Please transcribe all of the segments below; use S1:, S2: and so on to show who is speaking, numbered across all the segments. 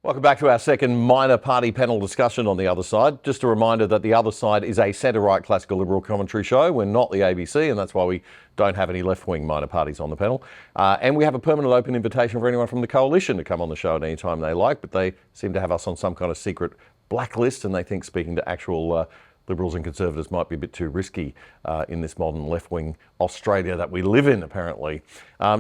S1: Welcome back to our second minor party panel discussion on The Other Side. Just a reminder that The Other Side is a centre-right classical liberal commentary show. We're not the ABC, and that's why we don't have any left-wing minor parties on the panel. And we have a permanent open invitation for anyone from the coalition to come on the show at any time they like, but they seem to have us on some kind of secret blacklist, and they think speaking to actual Liberals and Conservatives might be a bit too risky in this modern left-wing Australia that we live in, apparently.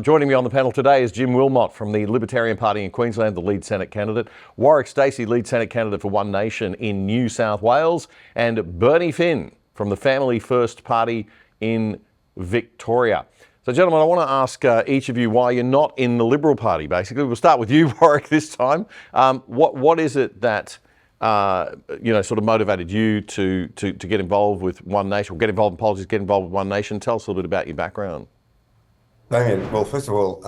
S1: Joining me on the panel today is Jim Willmott from the Libertarian Party in Queensland, the lead Senate candidate, Warwick Stacey, lead Senate candidate for One Nation in New South Wales, and Bernie Finn from the Family First Party in Victoria. So, gentlemen, I want to ask each of you why you're not in the Liberal Party, basically. We'll start with you, Warwick, this time. What is it that sort of motivated you to get involved with One Nation, or get involved in politics, get involved with One Nation? Tell us a little bit about your background.
S2: Damian, well, first of all,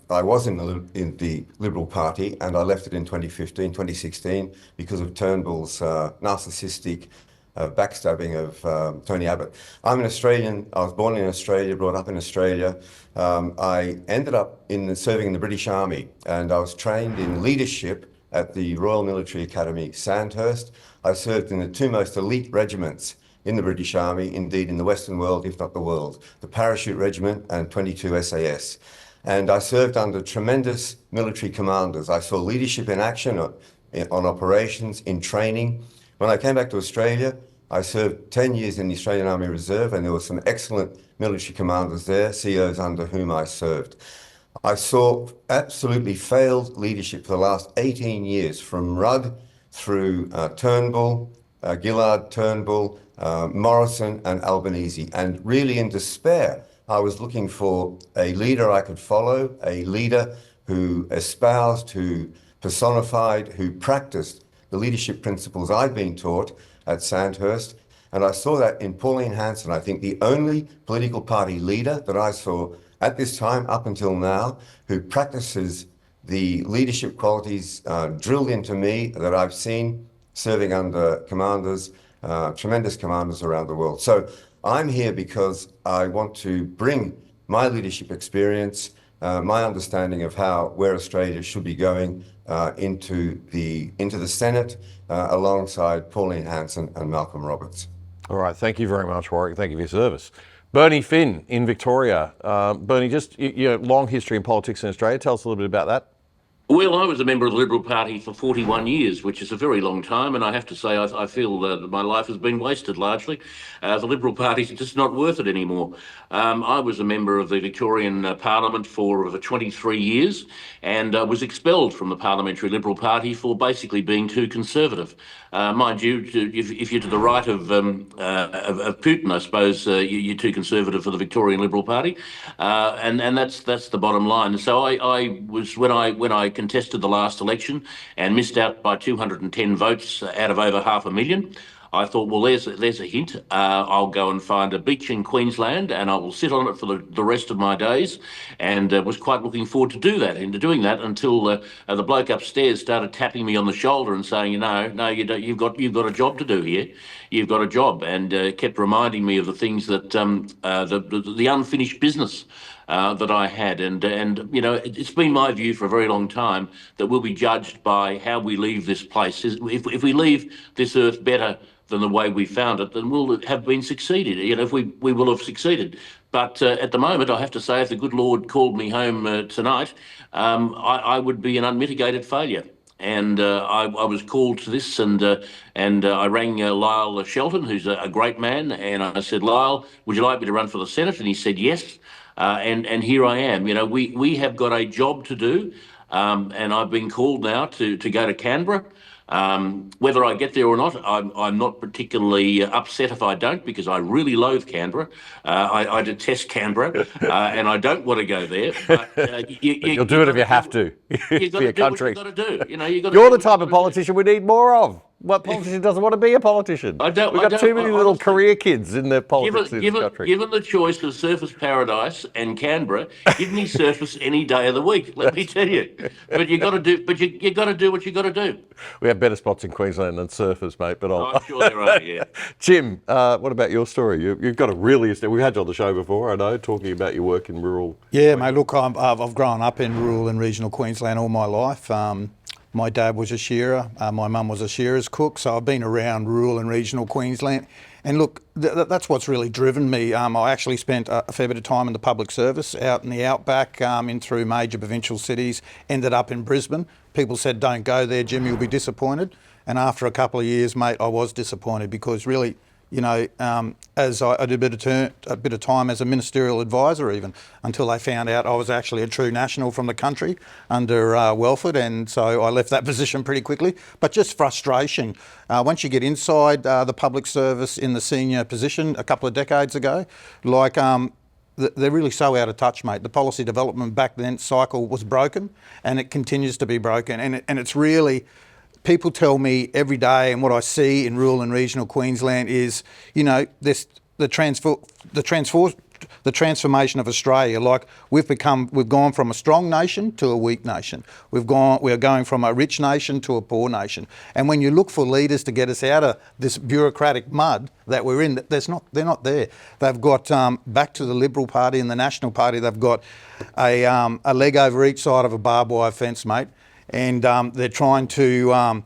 S2: I was in the Liberal Party, and I left it in 2016 because of Turnbull's narcissistic backstabbing of Tony Abbott. I'm an Australian. I was born in Australia, brought up in Australia. I ended up serving in the British Army, and I was trained in leadership at the Royal Military Academy, Sandhurst. I served in the two most elite regiments in the British Army, indeed in the Western world, if not the world, the Parachute Regiment and 22 SAS. And I served under tremendous military commanders. I saw leadership in action on operations, in training. When I came back to Australia, I served 10 years in the Australian Army Reserve, and there were some excellent military commanders there, CEOs under whom I served. I saw absolutely failed leadership for the last 18 years, from Rudd through Turnbull, Gillard, Turnbull, Morrison and Albanese. And really in despair, I was looking for a leader I could follow, a leader who espoused, who personified, who practiced the leadership principles I'd been taught at Sandhurst. And I saw that in Pauline Hanson. I think the only political party leader that I saw at this time, up until now, who practices the leadership qualities drilled into me that I've seen serving under commanders, tremendous commanders around the world. So I'm here because I want to bring my leadership experience, my understanding of where Australia should be going into the Senate alongside Pauline Hanson and Malcolm Roberts.
S1: All right, thank you very much, Warwick. Thank you for your service. Bernie Finn in Victoria. Bernie, just long history in politics in Australia. Tell us a little bit about that.
S3: Well, I was a member of the Liberal Party for 41 years, which is a very long time, and I have to say I feel that my life has been wasted largely. The Liberal Party is just not worth it anymore. I was a member of the Victorian Parliament for 23 years and was expelled from the Parliamentary Liberal Party for basically being too conservative. Mind you, if you're to the right of Putin, I suppose you're too conservative for the Victorian Liberal Party, and that's the bottom line. So I was when I contested the last election and missed out by 210 votes out of over 500,000. I thought, well, there's a hint. I'll go and find a beach in Queensland and I will sit on it for the rest of my days, and was quite looking forward to doing that until the bloke upstairs started tapping me on the shoulder and saying, no, you don't. You've got a job to do here. You've got a job, and kept reminding me of the things that the unfinished business that I had, and it's been my view for a very long time that we'll be judged by how we leave this place. If we leave this earth better than the way we found it, then we'll have been succeeded. If we will have succeeded. But at the moment, I have to say, if the good Lord called me home tonight, I would be an unmitigated failure. And I was called to this, and I rang Lyle Shelton, who's a great man, and I said, Lyle, would you like me to run for the Senate? And he said yes. And here I am. We have got a job to do, and I've been called now to go to Canberra. Whether I get there or not, I'm not particularly upset if I don't, because I really loathe Canberra. I detest Canberra, and I don't want to go there. But
S1: you'll do it if you have to.
S3: You've got to do what you've got to do.
S1: You're the type of politician we need more of. What politician doesn't want to be a politician? We've got too many little career kids in the politics in this country.
S3: Given the choice of Surfers Paradise and Canberra, give me Surfers any day of the week. Let me tell you. But you got to do. But you got to do what you got to do.
S1: We have better spots in Queensland than Surfers, mate. But
S3: I'm sure there are. Yeah.
S1: Jim, what about your story? You've got a really. We've had you on the show before, I know, talking about your work in rural.
S4: Yeah, mate. Look, I've grown up in rural and regional Queensland all my life. My dad was a shearer, my mum was a shearer's cook, so I've been around rural and regional Queensland. And look, that's what's really driven me. I actually spent a fair bit of time in the public service out in the outback, in through major provincial cities, ended up in Brisbane. People said, don't go there, Jim, you'll be disappointed. And after a couple of years, mate, I was disappointed because really, you know, as I did a bit of time as a ministerial advisor even, until they found out I was actually a true national from the country under Welford, and so I left that position pretty quickly. But just frustration. Once you get inside the public service in the senior position a couple of decades ago, like they're really so out of touch, mate. The policy development back then cycle was broken, and it continues to be broken, and it's really... People tell me every day, and what I see in rural and regional Queensland is, you know, this the transformation of Australia. Like we've gone from a strong nation to a weak nation. We are going from a rich nation to a poor nation. And when you look for leaders to get us out of this bureaucratic mud that we're in, they're not there. They've got back to the Liberal Party and the National Party. They've got a leg over each side of a barbed wire fence, mate. And they're trying to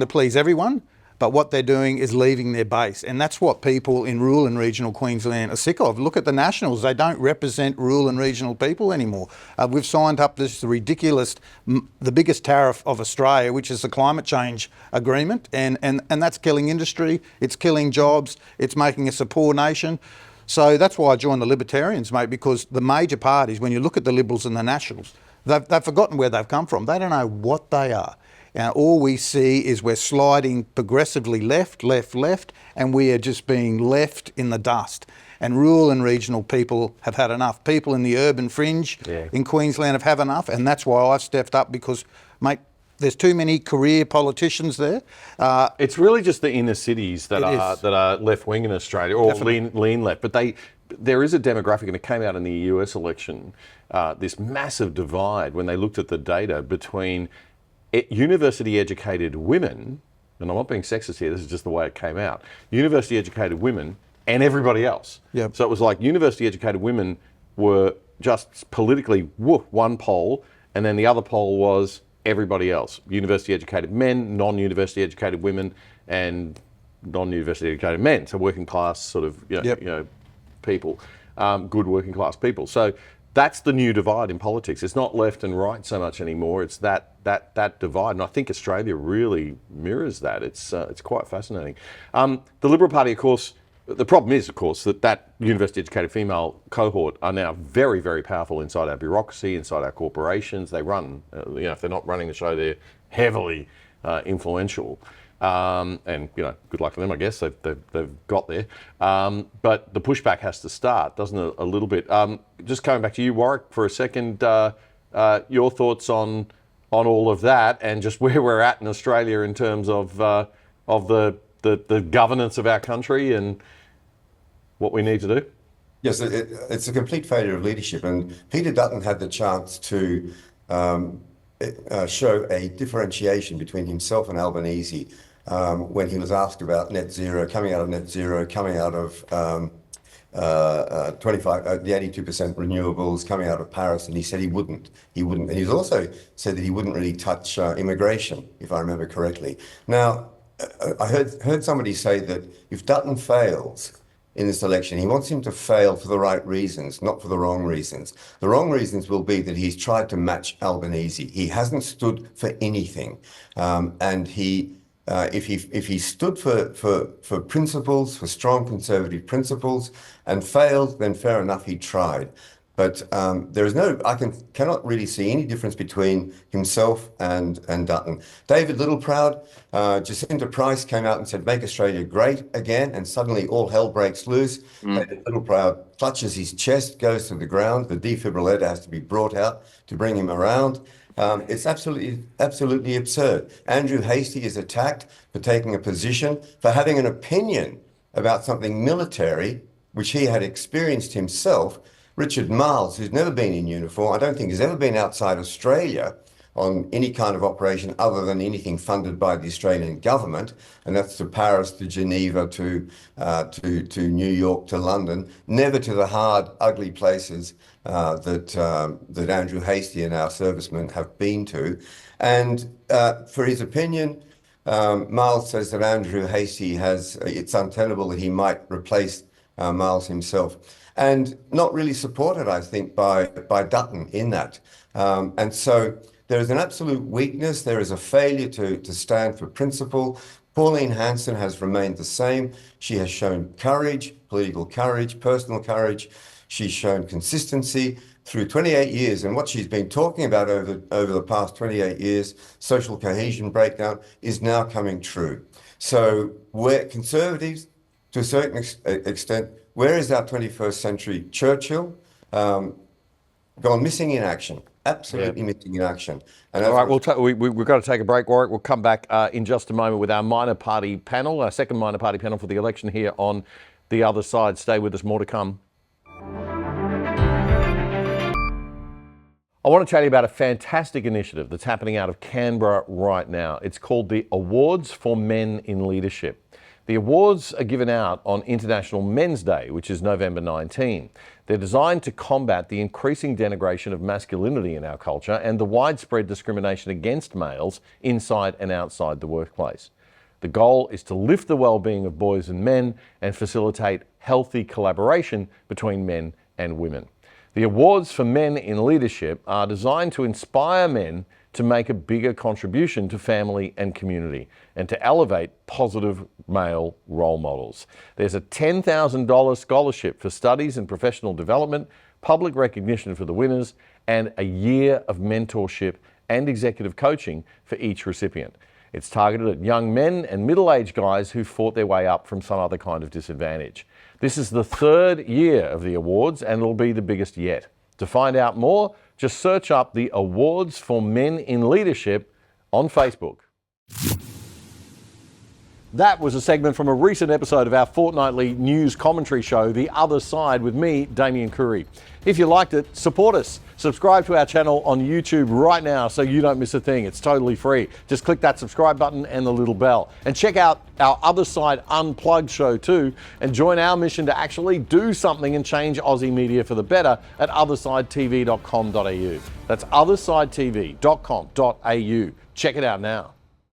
S4: please everyone, but what they're doing is leaving their base, and that's what people in rural and regional Queensland are sick of. Look at the Nationals; they don't represent rural and regional people anymore. We've signed up this ridiculous, the biggest tariff of Australia, which is the climate change agreement, and that's killing industry, it's killing jobs, it's making us a poor nation. So that's why I joined the Libertarians, mate, because the major parties, when you look at the Liberals and the Nationals, they've forgotten where they've come from. They don't know what they are. And all we see is we're sliding progressively left, and we are just being left in the dust. And rural and regional people have had enough. People in the urban fringe in Queensland have had enough, and that's why I've stepped up because, mate, there's too many career politicians there.
S1: It's really just the inner cities that are left wing in Australia, or lean left. But there is a demographic, and it came out in the US election. This massive divide when they looked at the data between university-educated women, and I'm not being sexist here. This is just the way it came out. University-educated women and everybody else.
S4: Yep.
S1: So it was like university-educated women were just politically one pole, and then the other pole was everybody else. University-educated men, non-university educated women, and non-university educated men. So working class sort of you know people, good working class people. So that's the new divide in politics. It's not left and right so much anymore. It's that divide, and I think Australia really mirrors that. It's quite fascinating. The Liberal Party, of course. The problem is, of course, that university-educated female cohort are now very, very powerful inside our bureaucracy, inside our corporations. They run, if they're not running the show, they're heavily influential. And, good luck to them, I guess. They've got there. But the pushback has to start, doesn't it, a little bit? Just coming back to you, Warwick, for a second, your thoughts on all of that and just where we're at in Australia in terms of the governance of our country and what we need to do?
S2: Yes, it's a complete failure of leadership. And Peter Dutton had the chance to show a differentiation between himself and Albanese when he was asked about net zero, coming out of net zero, coming out of the 82% renewables, coming out of Paris, and he said he wouldn't. And he's also said that he wouldn't really touch immigration, if I remember correctly. Now, I heard somebody say that if Dutton fails in this election, he wants him to fail for the right reasons, not for the wrong reasons. The wrong reasons will be that he's tried to match Albanese. He hasn't stood for anything, and if he stood for principles, for strong conservative principles, and failed, then fair enough, he tried. But there is cannot really see any difference between himself and Dutton. David Littleproud, Jacinta Price came out and said, "Make Australia great again," and suddenly all hell breaks loose. David Littleproud clutches his chest, goes to the ground. The defibrillator has to be brought out to bring him around. It's absolutely absurd. Andrew Hastie is attacked for taking a position, for having an opinion about something military, which he had experienced himself. Richard Marles, who's never been in uniform, I don't think has ever been outside Australia, on any kind of operation other than anything funded by the Australian government, and that's to Paris, to Geneva, to New York, to London, never to the hard, ugly places that Andrew Hastie and our servicemen have been to. And for his opinion, Miles says that Andrew Hastie it's untenable that he might replace Miles himself, and not really supported, I think, by Dutton in that. And so there is an absolute weakness. There is a failure to stand for principle. Pauline Hanson has remained the same. She has shown courage, political courage, personal courage. She's shown consistency through 28 years. And what she's been talking about over the past 28 years, social cohesion breakdown, is now coming true. So we're conservatives, to a certain extent, where is our 21st century Churchill? Gone missing in action. Absolutely missing in action. And
S1: all right, we've got to take a break, Warwick. We'll come back in just a moment with our minor party panel, our second minor party panel for the election here on The Other Side. Stay with us, more to come. I want to tell you about a fantastic initiative that's happening out of Canberra right now. It's called the Awards for Men in Leadership. The awards are given out on International Men's Day, which is November 19. They're designed to combat the increasing denigration of masculinity in our culture and the widespread discrimination against males inside and outside the workplace. The goal is to lift the well-being of boys and men and facilitate healthy collaboration between men and women. The awards for men in leadership are designed to inspire men to make a bigger contribution to family and community and to elevate positive male role models. There's a $10,000 scholarship for studies and professional development, public recognition for the winners, and a year of mentorship and executive coaching for each recipient. It's targeted at young men and middle-aged guys who fought their way up from some other kind of disadvantage. This is the third year of the awards and it'll be the biggest yet. To find out more, just search up the Awards for Men in Leadership on Facebook. That was a segment from a recent episode of our fortnightly news commentary show, The Other Side, with me, Damian Curry. If you liked it, support us. Subscribe to our channel on YouTube right now so you don't miss a thing. It's totally free. Just click that subscribe button and the little bell. And check out our Other Side Unplugged show too, and join our mission to actually do something and change Aussie media for the better at othersidetv.com.au. That's othersidetv.com.au. Check it out now.